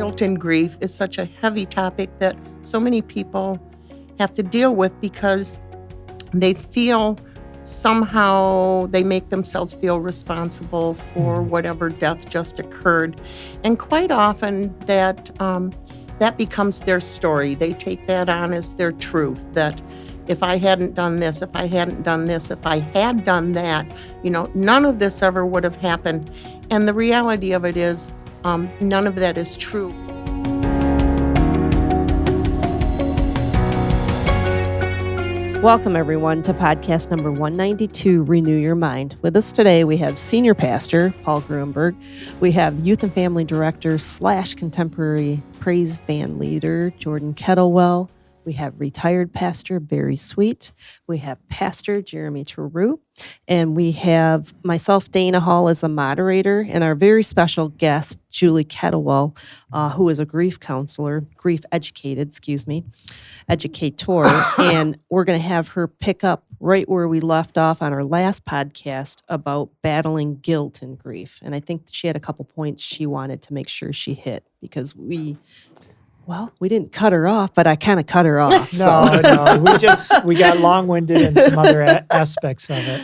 Guilt and grief is such a heavy topic that so many people have to deal with because they feel somehow they make themselves feel responsible for whatever death just occurred. And quite often that becomes their story. They take that on as their truth, that if I hadn't done this, if I hadn't done this, if I had done that, none of this ever would have happened. And the reality of it is, none of that is true. Welcome, everyone, to podcast number 192, Renew Your Mind. With us today, we have Senior Pastor Paul Gruenberg. We have Youth and Family Director / Contemporary Praise Band Leader Julie Kettlewell. We have retired Pastor Barry Sweet. We have Pastor Jeremy Touroo. And we have myself, Dana Hall, as the moderator, and our very special guest, Julie Kettlewell, who is a grief counselor, educator. And we're going to have her pick up right where we left off on our last podcast about battling guilt and grief. And I think she had a couple points she wanted to make sure she hit because we didn't cut her off, but I kind of cut her off. No. We got long-winded in some other aspects of it.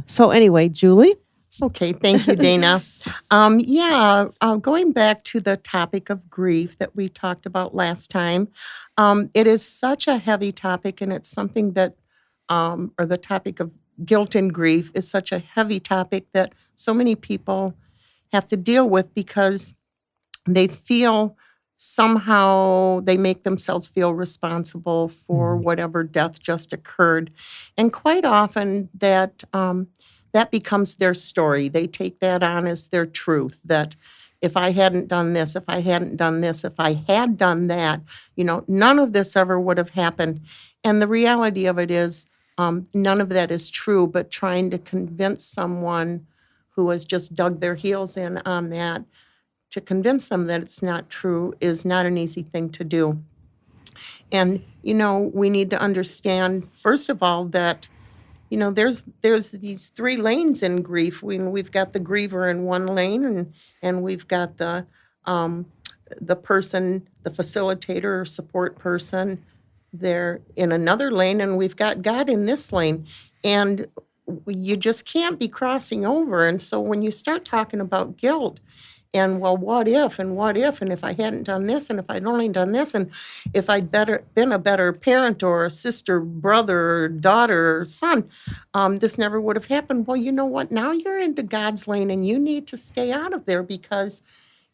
So anyway, Julie? Okay, thank you, Dana. Going back to the topic of grief that we talked about last time, it is such a heavy topic, and it's something that, or the topic of guilt and grief is such a heavy topic that so many people have to deal with because they feel somehow they make themselves feel responsible for whatever death just occurred. And quite often that becomes their story. They take that on as their truth, that if I hadn't done this, if I hadn't done this, if I had done that, none of this ever would have happened. And the reality of it is, none of that is true, but trying to convince someone who has just dug their heels in on that, to convince them that it's not true is not an easy thing to do. And, we need to understand, first of all, that, there's these three lanes in grief. We've got the griever in one lane, and we've got the person, the facilitator or support person there in another lane, and we've got God in this lane. And you just can't be crossing over. And so when you start talking about guilt, and what if, and if I hadn't done this, and if I'd only done this, and if I'd been a better parent or a sister, brother, or daughter, or son, this never would have happened. Well, you know what? Now you're into God's lane, and you need to stay out of there because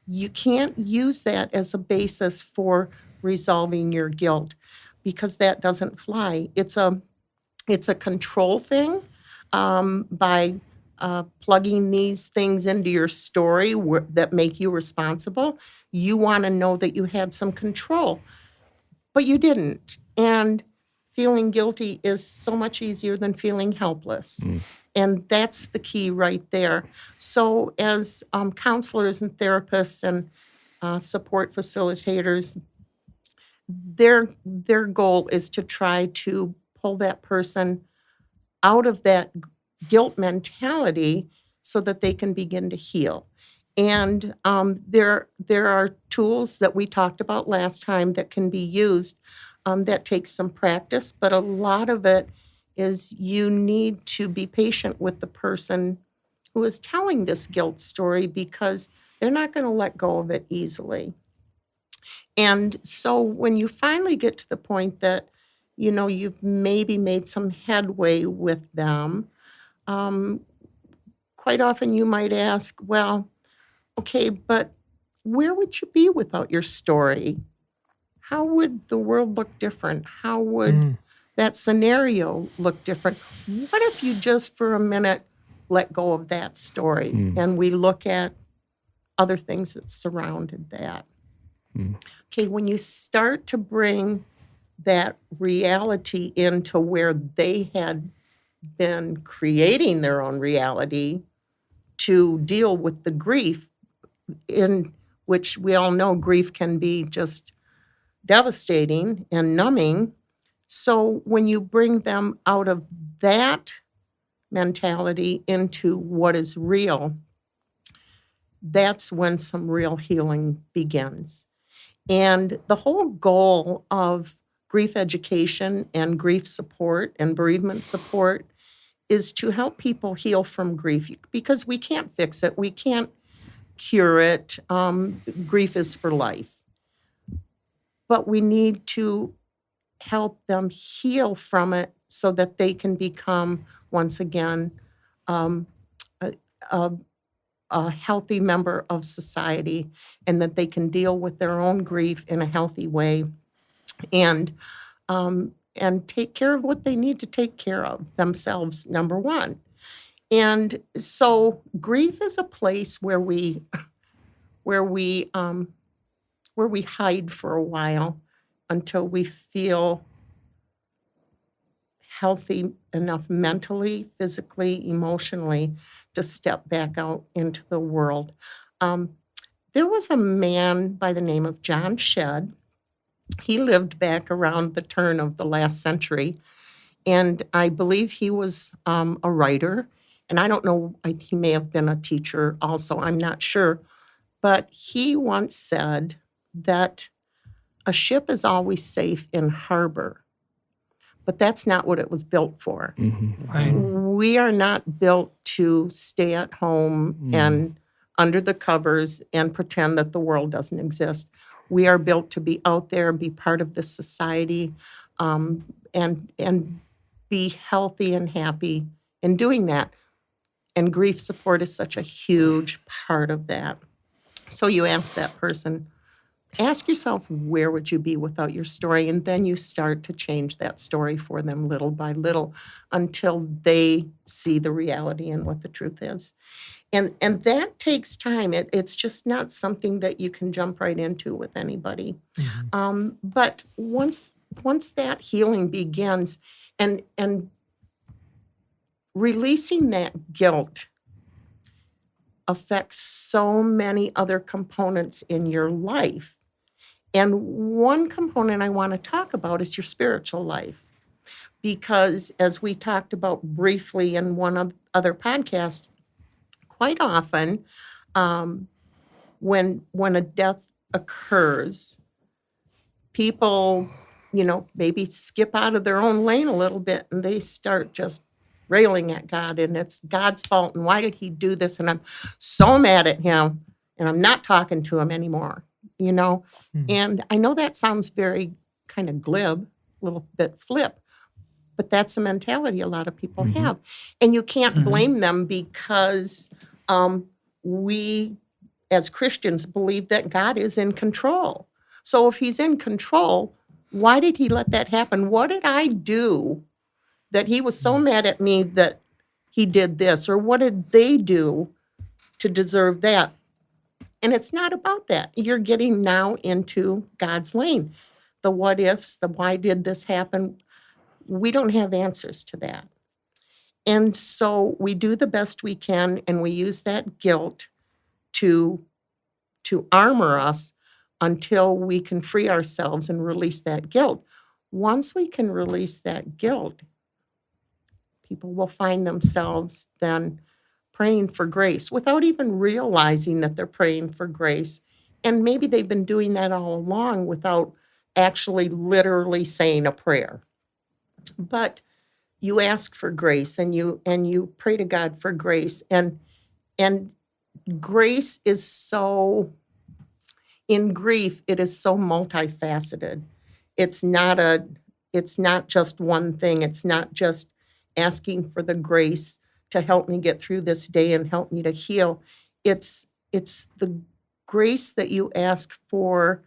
you can't use that as a basis for resolving your guilt because that doesn't fly. It's a control thing by plugging these things into your story that make you responsible. You want to know that you had some control, but you didn't. And feeling guilty is so much easier than feeling helpless. And that's the key right there. So as counselors and therapists and support facilitators, their goal is to try to pull that person out of that guilt mentality so that they can begin to heal. And there are tools that we talked about last time that can be used that takes some practice, but a lot of it is you need to be patient with the person who is telling this guilt story because they're not going to let go of it easily. And so when you finally get to the point that, you've maybe made some headway with them, quite often you might ask, well, okay, but where would you be without your story? How would the world look different? How would that scenario look different? What if you just for a minute let go of that story and we look at other things that surrounded that? Okay, when you start to bring that reality into where they had been creating their own reality to deal with the grief, in which we all know grief can be just devastating and numbing. So when you bring them out of that mentality into what is real, that's when some real healing begins. And the whole goal of grief education and grief support and bereavement support is to help people heal from grief, because we can't fix it. We can't cure it. Grief is for life. But we need to help them heal from it so that they can become, once again, a, a healthy member of society, and that they can deal with their own grief in a healthy way, and take care of what they need to take care of themselves, number one. And so grief is a place where we hide for a while until we feel healthy enough mentally, physically, emotionally to step back out into the world. There was a man by the name of John Shedd. He lived back around the turn of the last century, and I believe he was a writer. And I don't know, he may have been a teacher also, I'm not sure. But he once said that a ship is always safe in harbor, but that's not what it was built for. Right. We are not built to stay at home and under the covers and pretend that the world doesn't exist. We are built to be out there, be part of this society, and be healthy and happy in doing that. And grief support is such a huge part of that. So you ask that person, ask yourself, where would you be without your story? And then you start to change that story for them little by little until they see the reality and what the truth is. And that takes time. It's just not something that you can jump right into with anybody. But once that healing begins, and releasing that guilt affects so many other components in your life. And one component I want to talk about is your spiritual life. Because as we talked about briefly in one other podcast, quite often when a death occurs, people, maybe skip out of their own lane a little bit and they start just railing at God, and it's God's fault, and why did he do this? And I'm so mad at him, and I'm not talking to him anymore, And I know that sounds very kind of glib, a little bit flip, but that's the mentality a lot of people have. And you can't blame them, because we, as Christians, believe that God is in control. So if he's in control, why did he let that happen? What did I do that he was so mad at me that he did this? Or what did they do to deserve that? And it's not about that. You're getting now into God's lane. The what ifs, the why did this happen? We don't have answers to that. And so we do the best we can, and we use that guilt to armor us until we can free ourselves and release that guilt. Once we can release that guilt, people will find themselves then praying for grace without even realizing that they're praying for grace. And maybe they've been doing that all along without actually literally saying a prayer. But you ask for grace, and you pray to God for grace. And grace is so, in grief, it is so multifaceted. It's not just one thing. It's not just asking for the grace to help me get through this day and help me to heal. It's the grace that you ask for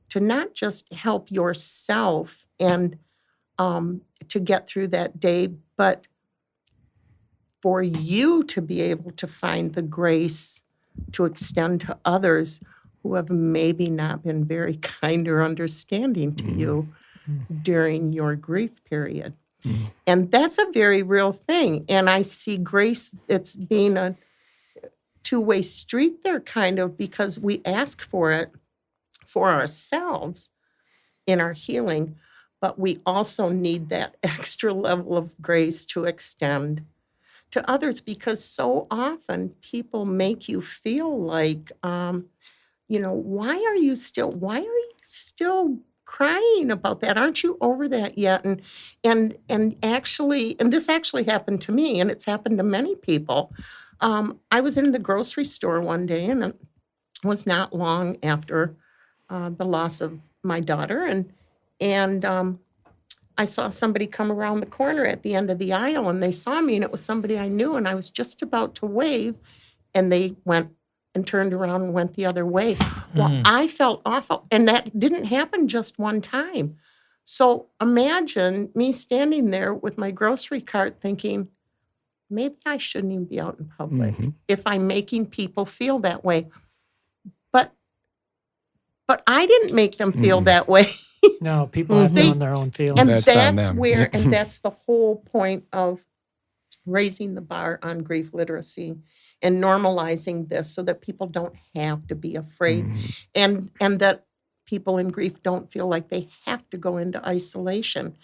to not just help yourself and to get through that day, but for you to be able to find the grace to extend to others who have maybe not been very kind or understanding to you during your grief period. And that's a very real thing. And I see grace, it's being a two-way street there, kind of, because we ask for it for ourselves in our healing, but we also need that extra level of grace to extend to others, because so often people make you feel like, why are you still crying about that? Aren't you over that yet? And this actually happened to me, and it's happened to many people. I was in the grocery store one day, and it was not long after the loss of my daughter, and I saw somebody come around the corner at the end of the aisle, and they saw me, and it was somebody I knew, and I was just about to wave, and they went and turned around and went the other way. Well, I felt awful, and that didn't happen just one time. So imagine me standing there with my grocery cart thinking, maybe I shouldn't even be out in public if I'm making people feel that way. But I didn't make them feel that way. No, people have They- their own their own feelings. And That's on that's them. where, and that's the whole point of raising the bar on grief literacy and normalizing this so that people don't have to be afraid, and that people in grief don't feel like they have to go into isolation.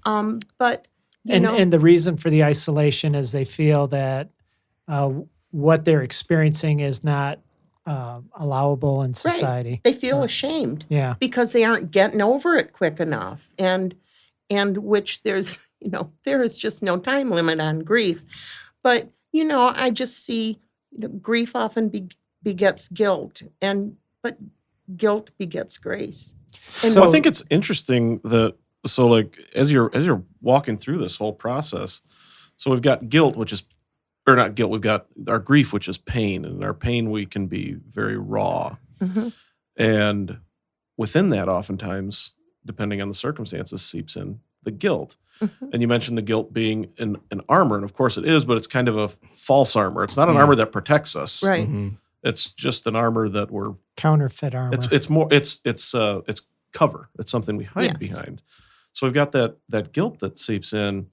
But you know, And the reason for the isolation is they feel that what they're experiencing is not allowable in society. they feel ashamed Yeah. because they aren't getting over it quick enough, and which there's there is just no time limit on grief. But I just see grief often begets guilt, but guilt begets grace. And So- Well, I think it's interesting that as you're walking through this whole process, so we've got guilt, which is, or not guilt, we've got our grief, which is pain, and our pain we can be very raw, and within that, oftentimes, depending on the circumstances, seeps in the guilt. And you mentioned the guilt being an armor, and of course it is, but it's kind of a false armor. It's not an armor that protects us. right. It's just an armor that we're Counterfeit armor. it's cover. It's something we hide Yes. behind. So we've got that guilt that seeps in,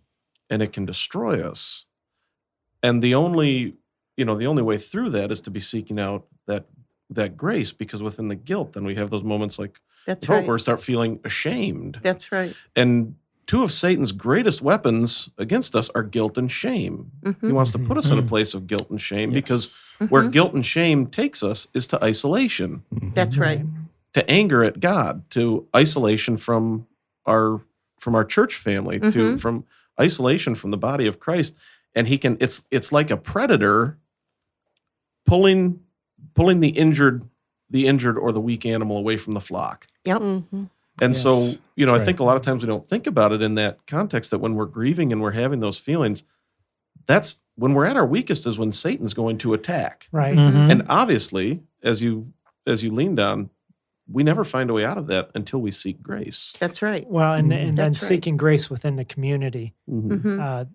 and it can destroy us. And the only way through that is to be seeking out that grace, because within the guilt, then we have those moments like That's hope right. where we start feeling ashamed. That's right. And two of Satan's greatest weapons against us are guilt and shame. He wants to put us in a place of guilt and shame, because where guilt and shame takes us is to isolation, That's right. to anger at God, to isolation from our church family, to from isolation from the body of Christ. And it's like a predator pulling the injured or the weak animal away from the flock. Yep. And so, Yes, I that's think a lot of times we don't think about it in that context, that when we're grieving and we're having those feelings, that's when we're at our weakest, is when Satan's going to attack. Right. And obviously, as you leaned on, we never find a way out of that until we seek grace. That's right. Well, and then That's right. seeking grace within the community. Mhm.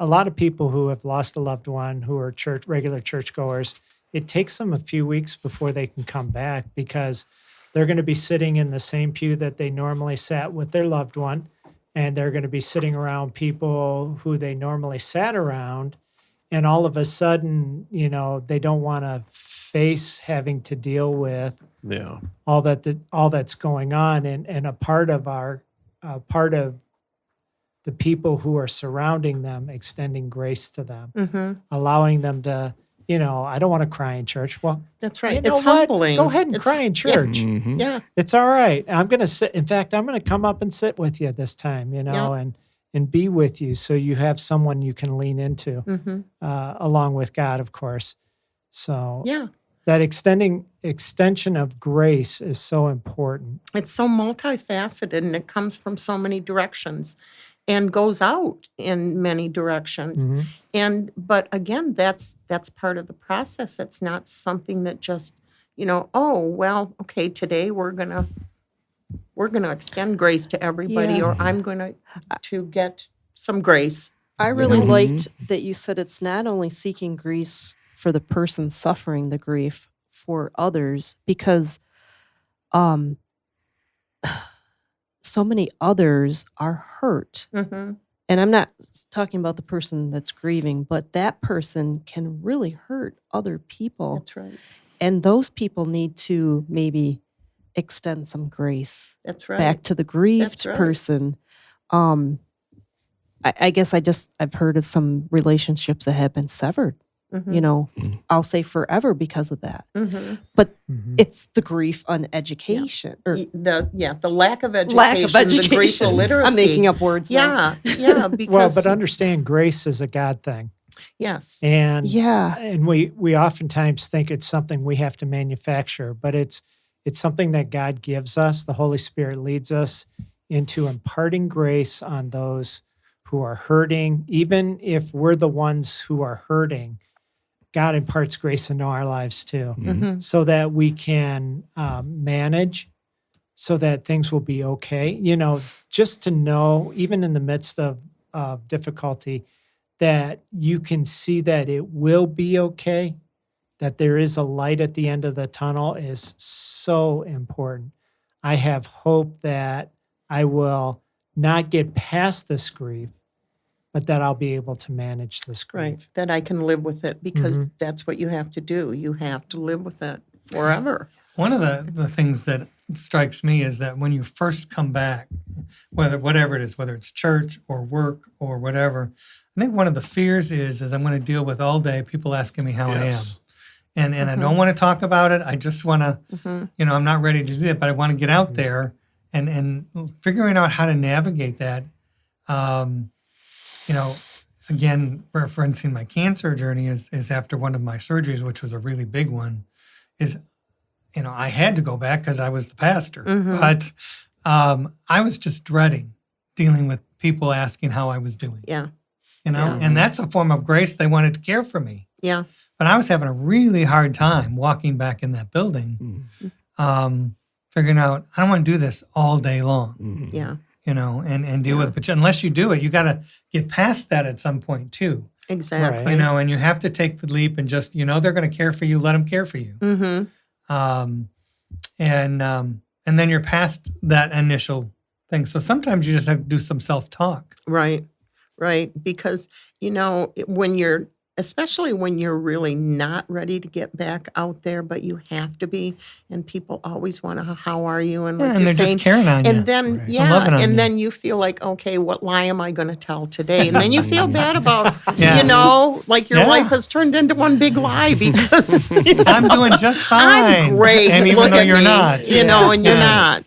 A lot of people who have lost a loved one, who are regular churchgoers, it takes them a few weeks before they can come back, because they're going to be sitting in the same pew that they normally sat with their loved one, and they're going to be sitting around people who they normally sat around, and all of a sudden, they don't want to face having to deal with Yeah. all that's going on, and a part of the people who are surrounding them, extending grace to them, allowing them to, I don't want to cry in church. Well, That's right. you know It's what? humbling. Go ahead and It's- cry in church. Yeah. It's all right. I'm going to sit. In fact, I'm going to come up and sit with you this time, Yeah. and be with you, so you have someone you can lean into, along with God, of course. So Yeah. that extension of grace is so important. It's so multifaceted, and it comes from so many directions and goes out in many directions. But again, that's part of the process. It's not something that just, oh, well, okay, today we're going to extend grace to everybody, Yeah. or I'm going to get some grace. I really liked that you said it's not only seeking grace for the person suffering the grief, for others, because so many others are hurt. Mhm. And I'm not talking about the person that's grieving, but that person can really hurt other people. That's right. And those people need to maybe extend some grace That's right. back to the grieved That's right. person. I guess I've heard of some relationships that have been severed, Mhm. you know, Mhm. I'll say forever because of that. Mhm. But Mhm. it's the grief on education or The lack of education, lack of the grief education. illiteracy. I'm making up words now. Yeah, Well, because but understand grace is a God thing. yes, And Yeah. and we oftentimes think it's something we have to manufacture, but it's something that God gives us. The Holy Spirit leads us into imparting grace on those who are hurting. Even if we're the ones who are hurting, God imparts grace into our lives too, Mhm. so that we can manage, so that things will be okay. You know, just to know, even in the midst of difficulty, that you can see that it will be okay, that there is a light at the end of the tunnel is so important. I have hope that I will not get past this grief, but that I'll be able to manage this right. grief. That I can live with it because Mhm. that's what you have to do. You have to live with it forever. One of the things that strikes me is that when you first come back, whatever it is, whether it's church or work or whatever, I think one of the fears is I'm going to deal with all day people asking me how Yes. I am, and I don't want to talk about it. I just want to, Mhm. I'm not ready to do it, but I want to get out there and figuring out how to navigate that. Um, Again, referencing my cancer journey is after one of my surgeries, which was a really big one, is I had to go back because I was the pastor, Mhm. but I was just dreading dealing with people asking how I was doing, Yeah, and Yeah. that's a form of grace. They wanted to care for me, yeah, but I was having a really hard time walking back in that building, figuring out I don't want to do this all day long, yeah, and deal Yeah. with it. But unless you do it, you got to get past that at some point too, exactly. and you have to take the leap and just, they're going to care for you. Let them care for you. Mm-hmm. And then you're past that initial thing. So sometimes you just have to do some self-talk. Right, right. Because, especially when you're really not ready to get back out there, but you have to be, and people always want to, how are you? And like And you're they're saying, just caring on you. and then, Right. yeah, loving on and you. then you feel like, okay, what lie am I going to tell today? And then you feel bad about, Yeah. like your Yeah. life has turned into one big lie because I'm doing just fine. I'm great. And even Look though at you're me, not. and you're Yeah. not.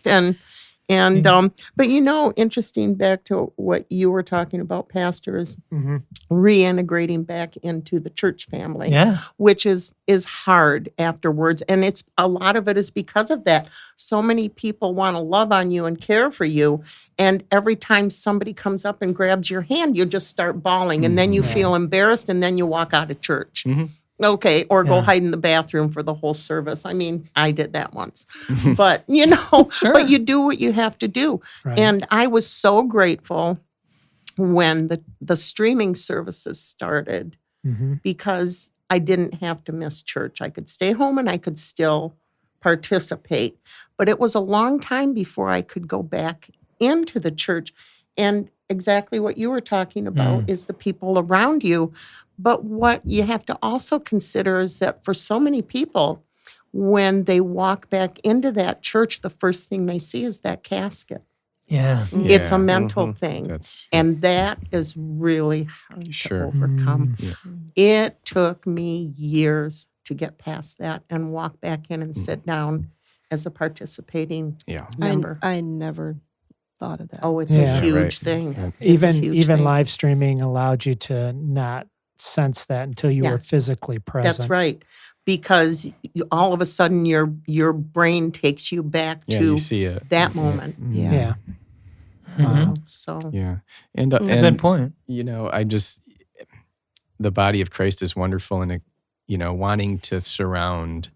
But interesting back to what you were talking about, Pastor, is Mhm. reintegrating back into the church family, Yeah. which is hard afterwards. And it's a lot of it is because of that. So many people want to love on you and care for you. And every time somebody comes up and grabs your hand, you just start bawling. And then you Mhm. feel embarrassed and then you walk out of church. Mhm. Okay, or go Yeah. hide in the bathroom for the whole service. I mean, I did that once. But, Sure. but you do what you have to do. Right. And I was so grateful when the streaming services started Mhm. because I didn't have to miss church. I could stay home and I could still participate. But it was a long time before I could go back into the church. And exactly what you were talking about is the people around you. But what you have to also consider is that for so many people, when they walk back into that church, the first thing they see is that casket. Yeah. It's a Yeah. mental Mhm. thing. That's And that is really hard Sure. to overcome. Yeah. It took me years to get past that and walk back in and sit down as a participating yeah. member. I never thought of that. Oh, it's Yeah. a huge Right. thing. Yeah. It's a Even huge even thing. live streaming allowed you to not sense that until you Yeah. were physically present. That's right. Because all of a sudden your brain takes you back Yeah. to You see it. that moment. Yeah. Yeah. Mhm. So Yeah. And That's a good point. the body of Christ is wonderful in wanting to surround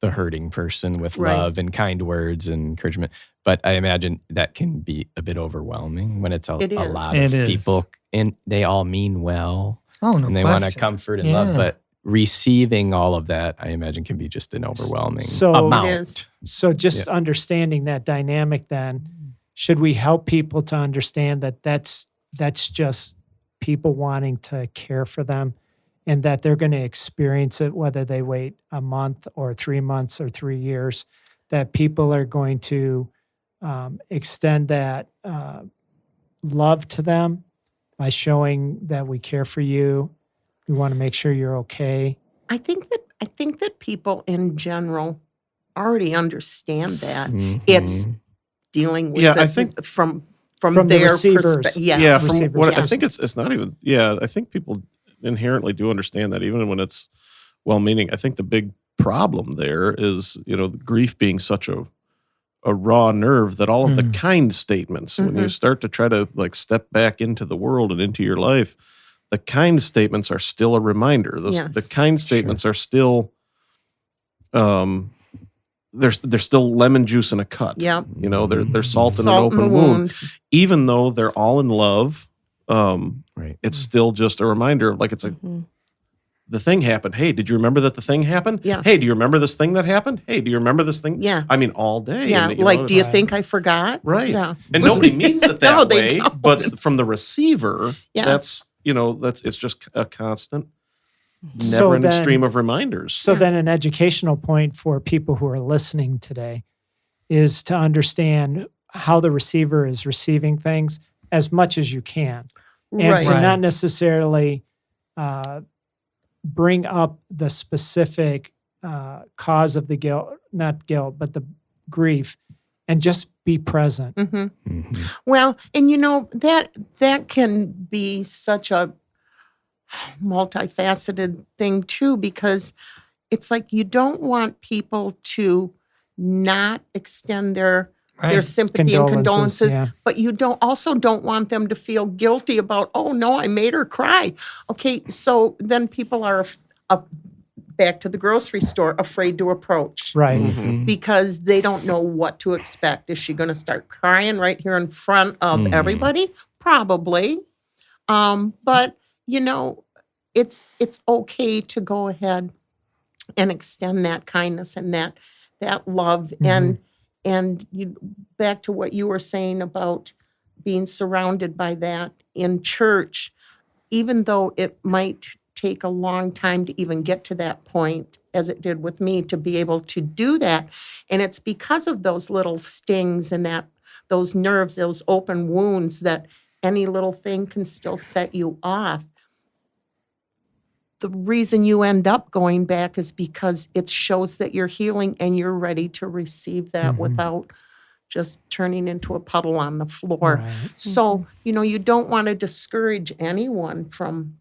the hurting person with Right. love and kind words and encouragement. But I imagine that can be a bit overwhelming when it's a It is. lot It of is. people and they all mean well Oh, no and they want to question. comfort and love. Yeah. But receiving all of that, I imagine, can be just an overwhelming So- amount. It is. So just understanding that dynamic then, should we help people to understand that that's just people wanting to care for them and that they're going to experience it whether they wait a month or 3 months or 3 years, that people are going to extend that love to them by showing that we care for you. We want to make sure you're okay. I think that people in general already understand that. It's dealing with Yeah, it I think from From the their receivers. perspective. Yes. Yeah, from Receivers, what I yes. think it's not even. Yeah, I think people inherently do understand that, even when it's well-meaning. I think the big problem there is, the grief being such a raw nerve that all of the kind statements, when you start to try to like step back into the world and into your life, the kind statements are still a reminder. The Yes. kind statements are still, there's still lemon juice in a cut. Yeah. They're salt in an Salt in open the wound. wound. Even though they're all in love, Right. it's still just a reminder of like, it's a, the thing happened. Hey, did you remember that the thing happened? Yeah. Hey, do you remember this thing that happened? Hey, do you remember this thing? Yeah. I mean, all day. Yeah. And, Like, do you it's- think I forgot? Right. Yeah. And nobody means it that No, they way. don't. But from the receiver, Yeah. that's it's just a constant, So never-ending then- stream of reminders. So then an educational point for people who are listening today is to understand how the receiver is receiving things as much as you can. And Right. to not Right. necessarily bring up the specific cause of the guilt, not guilt, but the grief, and just be present. Mhm. Mhm. Well, and that can be such a multifaceted thing too, because it's like you don't want people to not extend their Right. sympathy and condolences, yeah. but you don't want them to feel guilty about, oh no, I made her cry. Okay, so then people are back to the grocery store, afraid to approach. Right. Mhm. Because they don't know what to expect. Is she going to start crying right here in front of everybody? Probably. But it's okay to go ahead and extend that kindness and that love and you back to what you were saying about being surrounded by that in church, even though it might take a long time to even get to that point, as it did with me, to be able to do that. And it's because of those little stings and those nerves, those open wounds, that any little thing can still set you off. The reason you end up going back is because it shows that you're healing and you're ready to receive that without just turning into a puddle on the floor. Right. So, you don't want to discourage anyone from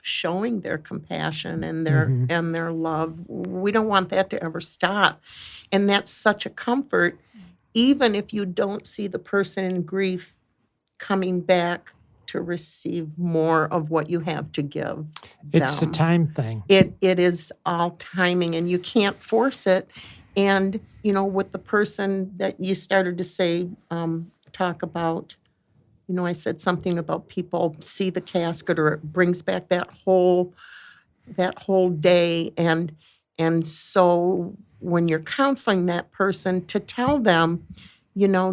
showing their compassion and their love. We don't want that to ever stop. And that's such a comfort, even if you don't see the person in grief coming back to receive more of what you have to give. It's a them. time thing. It is all timing, and you can't force it. And with the person that you started to say, talk about, I said something about people see the casket, or it brings back that whole day, and so when you're counseling that person, to tell them,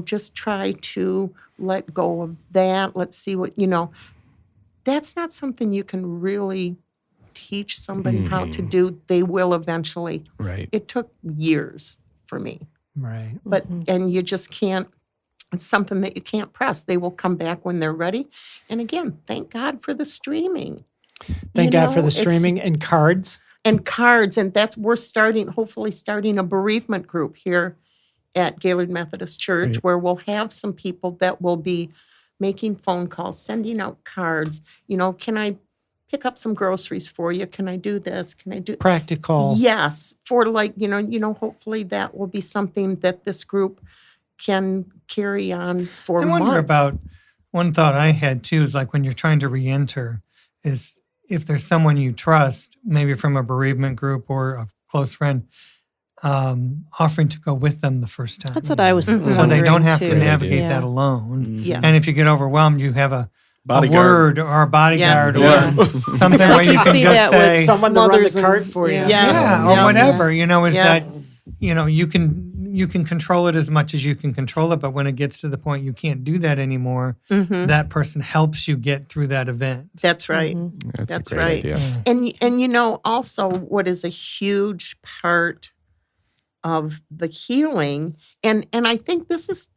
just try to let go of that. Let's see what, that's not something you can really teach somebody how to do. They will eventually. Right. It took years for me, Right. but, and you just can't, it's something that you can't press. They will come back when they're ready. And again, thank God for the streaming. Thank God for the It's- streaming and cards. and cards. And we're hopefully starting a bereavement group here at Gaylord Methodist Church, Right. where we'll have some people that will be making phone calls, sending out cards. Can I pick up some groceries for you? Can I do this? Can I do? Practical. Yes, for hopefully that will be something that this group can carry on for I months. wonder about one thought I had too is like when you're trying to re-enter, is if there's someone you trust, maybe from a bereavement group or a close friend, offering to go with them the first time. That's what I was Mhm. so they don't wondering, have too. to navigate Yeah. that alone. Yeah. And if you get overwhelmed, you have a Bodyguard. word or a bodyguard Yeah. or something where you You can see just that say, with Someone to run the mothers and- cart for you. Yeah. yeah, or Yeah. whatever, is Yeah. that, you can control it as much as you can control it, but when it gets to the point you can't do that anymore, Mhm. that person helps you get through that event. That's right. That's That's a great right. idea. Yeah. And also what is a huge part of the healing, and I think this is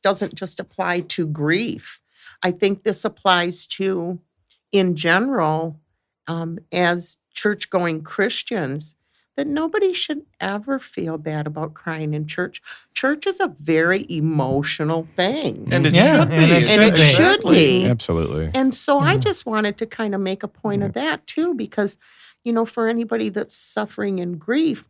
doesn't just apply to grief. I think this applies to, in general, as church-going Christians, that nobody should ever feel bad about crying in church. Church is a very emotional thing. And it Yeah, should be. and it should be. Absolutely. And so I Mhm. just wanted to kind of make a point of that too, because, for anybody that's suffering in grief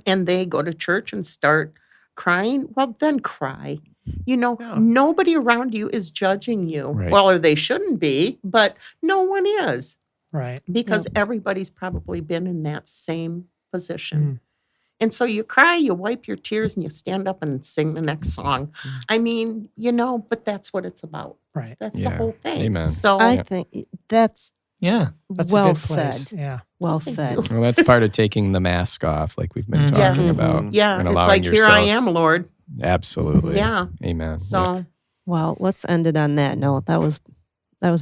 and they go to church and start crying, well, then cry. Yeah. Nobody around you is judging you. Right. Well, or they shouldn't be, but no one is, Right. because everybody's probably been in that same position. Mm. And so you cry, you wipe your tears, and you stand up and sing the next song. I mean, but that's what it's about. Right. That's the Yeah. whole thing. Amen. So I Yeah. think that's Yeah. That's well a good place. said. Yeah. Well Thank said. you. Well, that's part of taking the mask off, like we've been Mhm. Yeah. talking about. Mhm. yeah, and it's allowing like, here I yourself- am, Lord. Absolutely. Yeah. Amen. So, Well, let's end it on that note. That was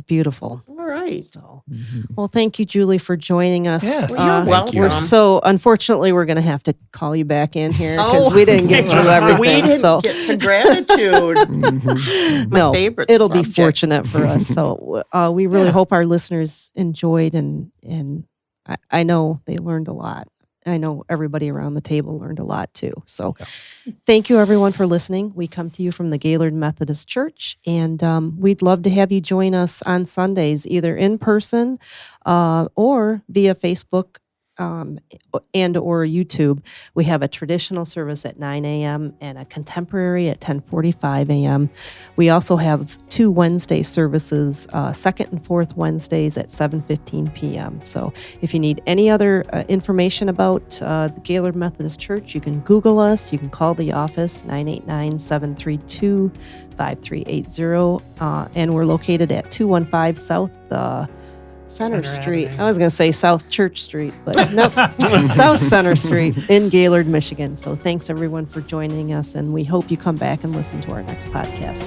beautiful. all right. So, Mhm. well, thank you, Julie, for joining us. Yes. Well, you're Thank welcome. you. We're so unfortunately we're going to have to call you back in here because Oh. we didn't get through everything. We didn't so get to gratitude. Mhm. My no, favorite it'll be subject. fortunate for us. So we really Yeah. hope our listeners enjoyed, and I know they learned a lot. I know everybody around the table learned a lot too. So thank you everyone for listening. We come to you from the Gaylord Methodist Church, and we'd love to have you join us on Sundays, either in person or via Facebook and or YouTube. We have a traditional service at 9 a.m. and a contemporary at 10:45 a.m. We also have 2 Wednesday services, second and fourth Wednesdays at 7:15 p.m. So if you need any other information about the Gaylord Methodist Church, you can Google us. You can call the office, 989-732-5380. And we're located at 215 South Center Center Street. Avenue. I was going to say South Church Street, but nope. South Center Street in Gaylord, Michigan. So thanks everyone for joining us, and we hope you come back and listen to our next podcast.